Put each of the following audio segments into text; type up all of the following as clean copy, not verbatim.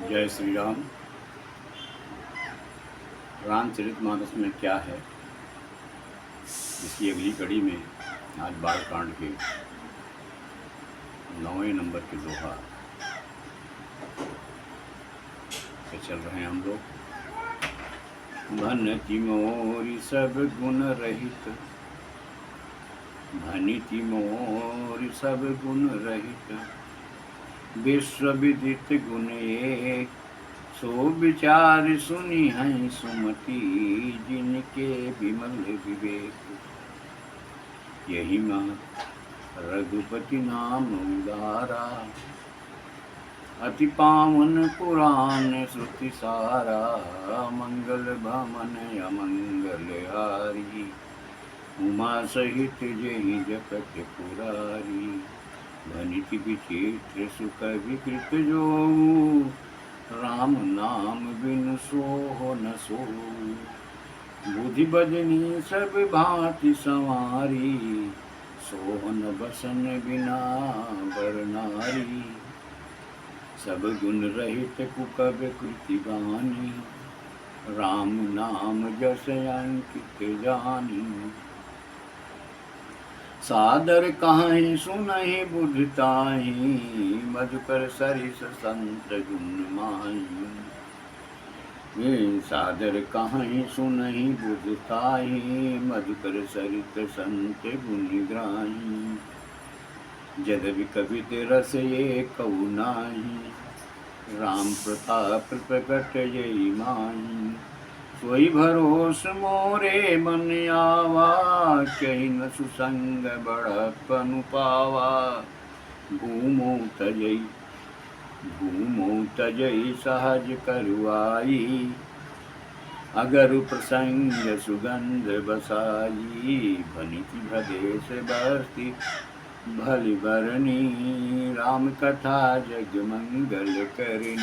जय श्री राम। रामचरितमानस में क्या है, इसकी अगली कड़ी में आज बालकांड के 9वें नंबर के दोहा पे चल रहे हैं हम लोग। भनति मोरी सब गुण रहित, भनिति मोरी सब गुण रहित, विश्व विदित गुण एक, सो विचार सुनी हैं सुमति, जिनके विमल विवेक। यही मत रघुपति नाम उदारा, अति पावन पुराण श्रुति सारा, मंगल भमन अमंगल हारी, उमा सहित जहि जगत पुरारी। भनिति विचित्र सुख विकृत जो, राम नाम बिनु सोह न सो। बुद्धि बदनी सब भांति संवारी, सोहन बसन बिना बर नारी। सब गुण रहित कुकव कृति गानी, राम नाम जस अंकित जानी। सादर कहाई सुनहि बुझताहि, मधुकर सरिस संत गुण माही। सादर कहाई सुनहि बुझताहि, मधुकर सरित संत गुण ग्राही। जदवि कवित रस ये कहु नाही, राम प्रताप प्रकट यही माही। सोई भरोस मोरे मन आवा, कही न सुसंग बड़पनु पावा। घूमो तजई सहज करुआई, अगर प्रसंग सुगंध बसाई। भनिति भदेश बस्ती भली बरनी, राम कथा जग मंगल करनी।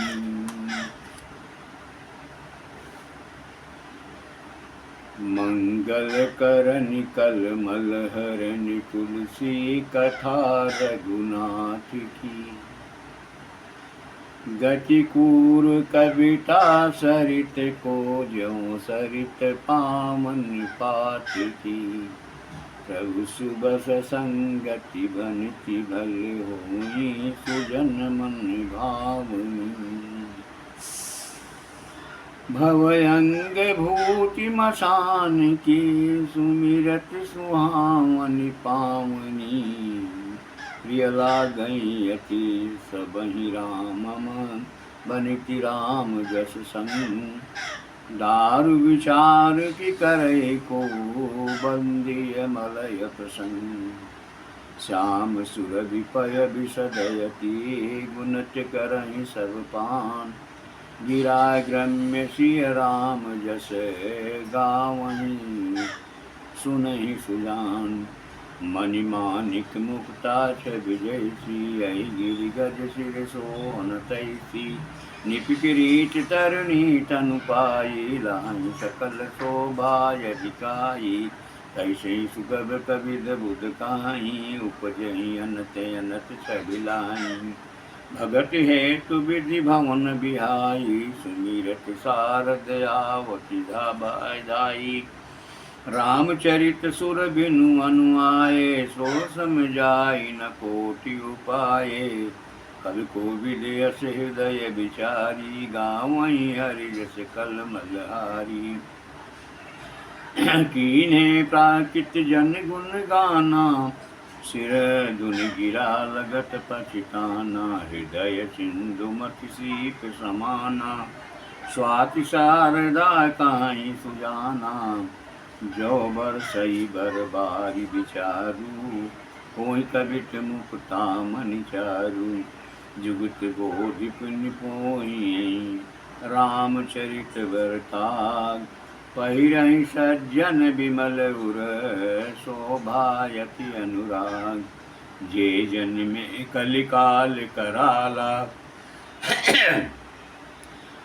मंगल करनि कलमल हरनि, तुलसी कथा रघुनाथ की। गति कूर कविता सरित को, ज्यों सरित पावन पात की। प्रभु सुबस संगति बनिति भल होई, सुजन मन भावनी। भवयंग भूति मसान की, सुमिरत सुहावनि पावनी। प्रिय लागई अति सबहि राम, बनिति राम जस संग। दारु विचार की करे को, बंदिय मलय प्रसंग। श्याम सुरभि पय विशदयति, गुणत करहि सब पान। गिरा ग्रम्य सिय राम जस, गावहीं सुनहि सुजान। मणि माणिक मुक्ता छवि जैसी, अहि गिरि गज सिर सोहन तैसी। निपि किरीट तरुणी तनु पाई, लाहि सकल शोभा यदिकाई। तैसे सुगब कविद बुध काहीं, उपजहि अनत अनत छवि लाहीं। भगत हेतु विधि भवन बिहाई, सुमिरत सारद आवति धाई। रामचरित सुर बिनु अनुआये, सो समझाई न कोटि उपाये। कवि कोविद यस हृदय विचारी, गावहीं हरि जस कलमल हारी। कीन्हे प्राकृत जन गुण गाना, सिर धुन गिरा लगत पछिताना। हृदय सिंधु मति सीप समाना, स्वाति शारदा काहीं सुजाना। जो बरसई बर बारी विचारू, कोई कवित मुक्ता मनि चारू। जुगत बोधि पुण्य पोई, रामचरित बरताग। पहिरहि सज्जन विमल उर, शोभायति अनुराग। जे जन में कलिकाल कराला,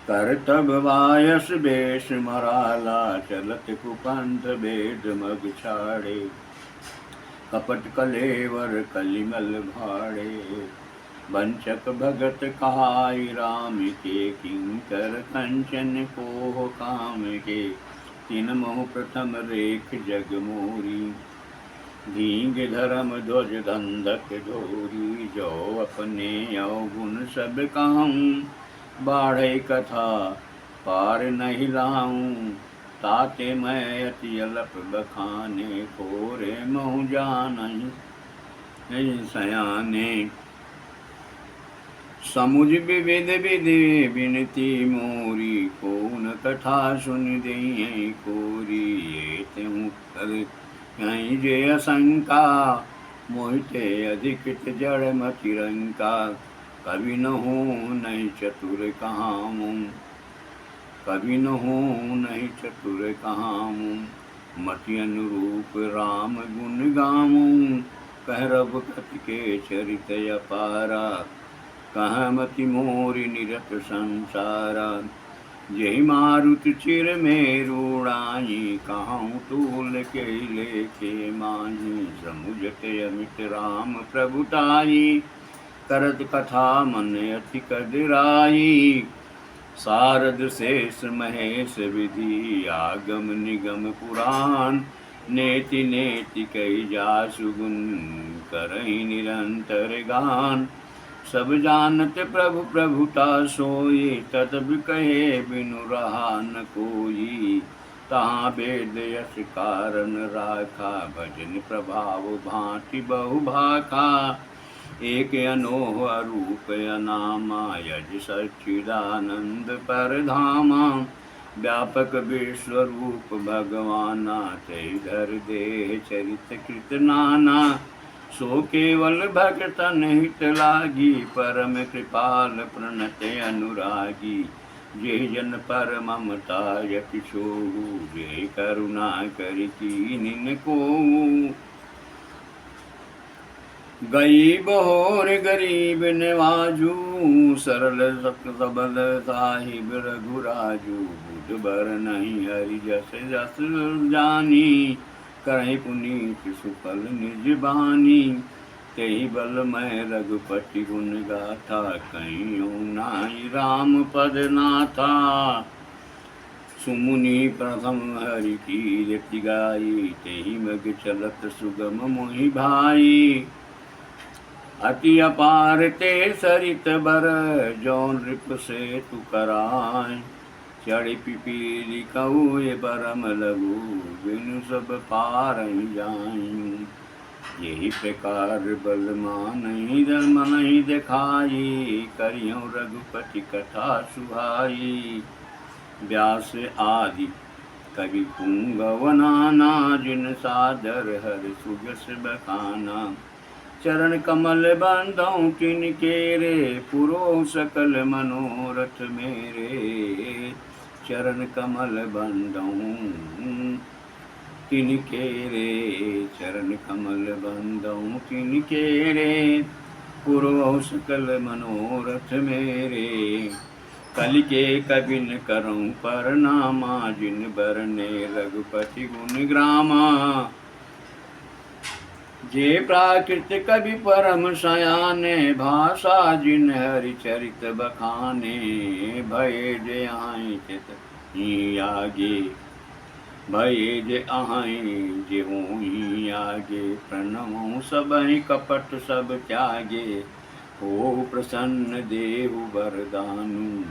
करतब वायस बेश मराला। चलत कुपंथ भेद मग छाड़े, कपट कलेवर कलिमल भाड़े। वंचक भगत कहाई राम के, किंकर कंचन को काम के। तीन मोह प्रथम रेख जग मोरी, दींग धर्म ध्वज धंधक धोरी। जो अपने अवगुण सब कहूँ, बाढ़े कथा पार नहीं लाऊं। ताते मैं अति अलप बखाने, कोरे महु जानहि सयाने। समुझ विविध विधि विनती मोरी, कौन कथा सुन दई कोरी। ये त्यों कर कहीं जय शंका, मोहिते अधिकृत जड़ मति रंका। कवि न हो नहीं चतुर कहामूँ, कवि न हो नहीं चतुर कहामूँ। मति अनुरूप राम गुण गामूँ, कह रघुपति के चरित अपारा। कह मति मोरि निरत संसारा, यही मारुति चिर मेरु उड़ाई। कहूँ तूल के लेखे माही, समुझत अमित राम प्रभुताई। करत कथा मन अति कदराई, सारद शेष महेश विधि। आगम निगम पुराण, नेति नेति कही जासु गुण। करहि निरंतर गान, सब जानत प्रभु प्रभुता सोई। तदब कहे बिनु रहा न कोई, तहाँ वेद यश कारण राखा। भजन प्रभाव भांति बहु भाखा, एक अनोह अरूप अनामा। यज सच्चिदानंद परधामा, व्यापक विश्वरूप भगवाना। तै धर देह चरित कृत नाना, सो केवल भगतन हित लागी। परम कृपाल प्रणत अनुरागी, जे जन पर ममता यति छोहु। जे करुणा करि कीन्हि कोउ, गई बहोर गरीब नवाजू। सरल सबल साहिब रघुराजू, बुध बर नहीं हरि जस जस जानी। करहि पुनीत सुफल निज बानी, तेहि बल मैं रघुपति गुण गाथा। कहियो नाहि राम पद नाथा, सुमुनि प्रथम हरि कीरति गाई। तेहि मग चलत सुगम मोहि भाई, अति अपार ते सरित बर। जौन नृप से तु कराय, चढ़ी पिपीली कहुए परम लघु। बिनु सब पारहि जाई, यही प्रकार बल मानहि मनहि देखाई। करियो रघुपति कथा सुहाई, व्यास आदि कवि पुंगव नाना। जिन सादर हर सुजस बखाना, चरण कमल बंधौ तिन केरे। पुरो सकल मनोरथ मेरे, चरण कमल बंधौ तिन केरे। चरण कमल बंधौ तिन केरे, पुरो सकल मनोरथ मेरे। कलि के कबिन करऊँ परनामा, जिन बरने रघुपति गुण ग्रामा। जे प्राकृत कवि परम सयाने, भाषा जिन हरि चरित बखाने। भये जे आए चित ही आगे, भये जे आए जे होई आगे। प्रणमो सबहि कपट सब त्यागे, हो प्रसन्न देहु वरदानु।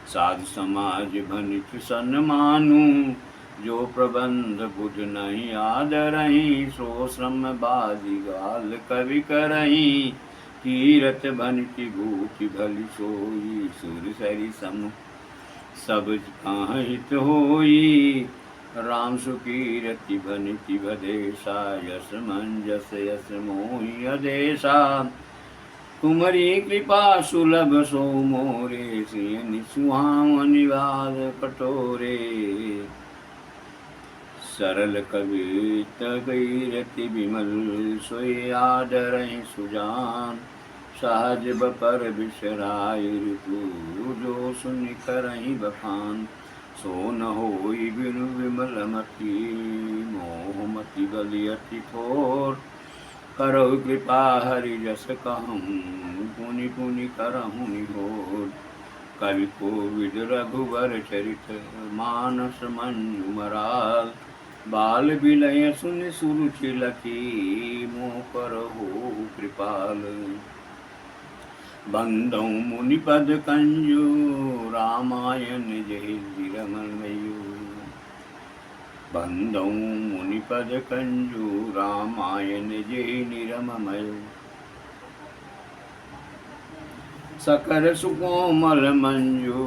साधु समाज भनित सन्मानु, जो प्रबंध बुझ नहीं आदरहि। सो श्रम बादि गाल कवि करहि, कीरत भनिति भूति भली सोई। सुर सरि सम सब हित होई, राम सुकीरति भनिति भदेशा। यस मंजस यस मोहि अदेशा, तुम्हारी कृपा सुलभ सो मोरे। सियनि सुहावनि बात कटोरे, सरल कवित गैरति विमल। सोई आदरहि सुजान, सहज बपर बिसराय ऋतु। जो सुनि करहि बखान, सो न होई बिनु विमल मति। मोह मति बलि अति थोर, करो कृपा हरि जस कहूँ, पुनि पुनि करहु निहोर। कवि कोविद रघुवर चरित, मानस मंजु मराल। बाल बिलय सुनि सुरुचि लखी, मोह करहु कृपाल। बंदौ मुनि पद कंजु, रामायण जय रमणमयु। बंदौ मुनि पद कंजु, रामायण जय निरममयु। सकल सुकोमल मंजु,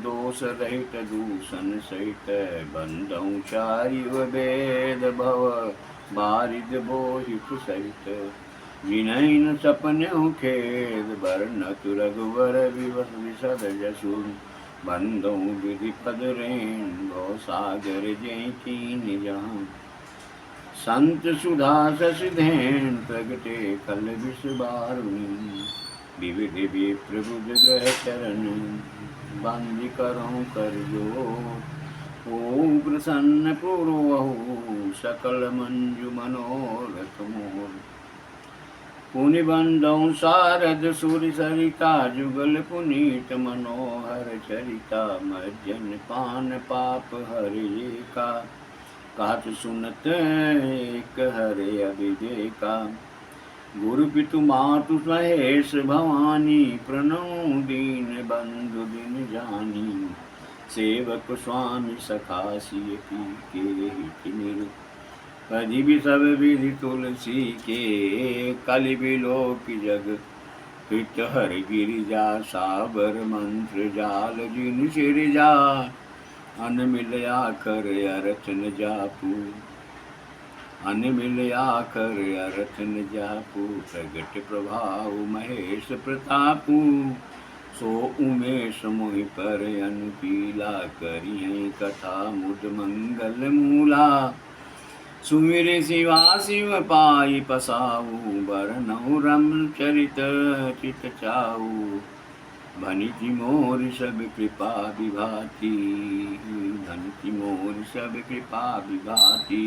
दोष रहित दूषण सहित। बंदौ चारिव वेद भव, बारिद बोहित सहित। विनय न सपनेउ खेद, बरनत रघुवर विशद जसु। बंदौ विधि पद रेण, भव सागर जय कीन जहाँ। संत सुधा शशि धेन, प्रगटे कल विष बारुणी। विविध विप्र बुध ग्रह चरण, बंदी करो कर जोर। ओम प्रसन्न पुरवहु, सकल मंजु मनोरथ मोर। पुनि बंदौ शारद सुर सरिता, जुगल पुनीत मनोहर चरिता। मज्जन पान पाप हरे का, कहत सुनत एक हरे अभिदेका। गुरु पितु मातु महेश भवानी, प्रणौ दीन बंधु दिन जानी। सेवक स्वामी सखा सिय पी के, हित निरु कदि भी सब विधि तुलसी के। कलि बिलोक जग हित हर गिरिजा, साबर मंत्र जाल जिन सिरजा। अन मिलया कर अरथ न जापू, अन मिलया कर अरथ न जापू। प्रगट प्रभाव महेश प्रतापू, सो उमेश मोहि पर अनुपीला। करियै कथा मुद मंगल मूला, सुमिर शिवा शिव पाई पसाऊ। बरनउँ रमन चरित चित चाऊ, भनिति मोर सब कृपा विभाति। भनिति मोर सब कृपा विभाति।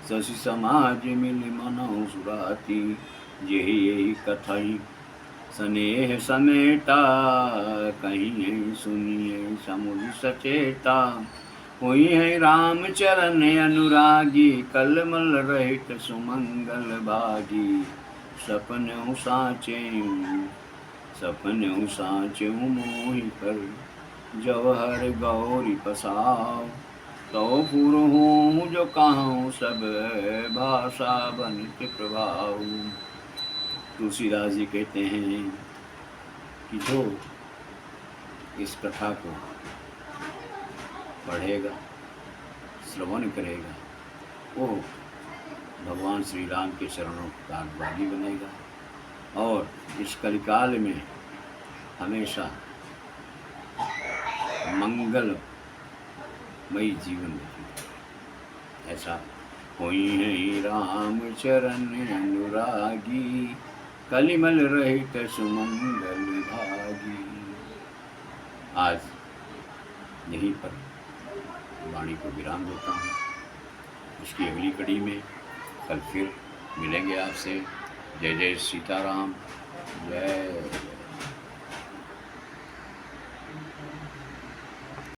शशि समाज मिल मनौ सुराती, जेहि यही कथई स्नेह समेटा। कहियै सुनियै समुझ सचेता, होई है राम चरण अनुरागी। कलमल रहित सुमंगल भागी, सपनहुँ साचेहु मोहि पर। जवहर गौरी पसाव, तो पुरहूँ जो कहूँ सब, भाषा बनित प्रभाव। तुलसीदास जी कहते हैं कि जो इस कथा को पढ़ेगा, श्रवण करेगा, वो भगवान श्री राम के चरणों का भागी बनेगा और इस कलिकाल में हमेशा मंगलमयी जीवन बनेगा। ऐसा होई है राम चरण अनुरागी, कलिमल रहित सुमंगल भागी। आज यहीं पर वाणी को विराम देता हूँ। इसकी अगली कड़ी में कल फिर मिलेंगे आपसे। जय जय सीताराम, जय